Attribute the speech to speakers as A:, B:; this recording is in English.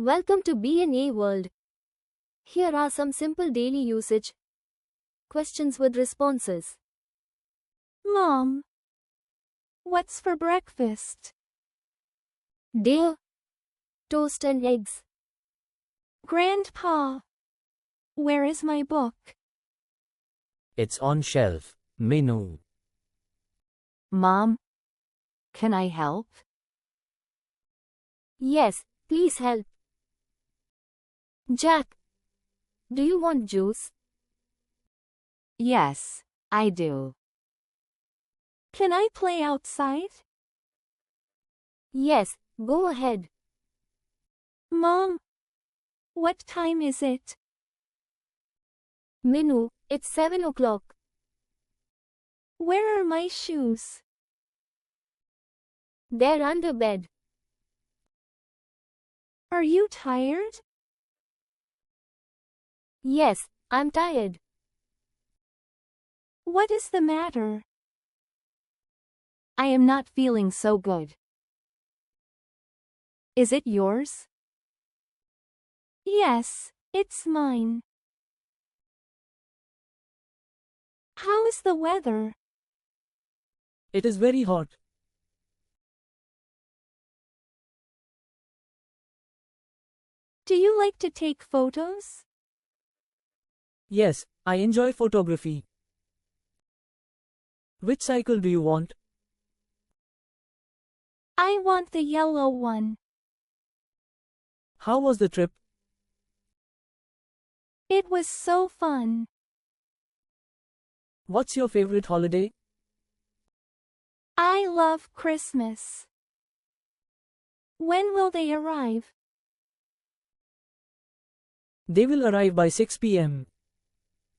A: Welcome to B&A World. Here are some simple daily usage questions with responses.
B: Mom, what's for breakfast?
A: Dear, toast and eggs.
B: Grandpa, where is my book?
C: It's on shelf. Menu.
D: Mom, can I help?
A: Yes, please help. Jack, do you want juice?
D: Yes, I do.
B: Can I play outside?
A: Yes, go ahead.
B: Mom, what time is it?
A: Minu, it's 7 o'clock.
B: Where are my shoes?
A: They're under bed.
B: Are you tired?
A: Yes, I'm tired.
B: What is the matter?
D: I am not feeling so good. Is it yours?
B: Yes, it's mine. How is the weather?
C: It is very hot.
B: Do you like to take photos?
C: Yes, I enjoy photography. Which cycle do you want?
B: I want the yellow one.
C: How was the trip?
B: It was so fun.
C: What's your favorite holiday?
B: I love Christmas. When will they arrive?
C: They will arrive by 6 p.m.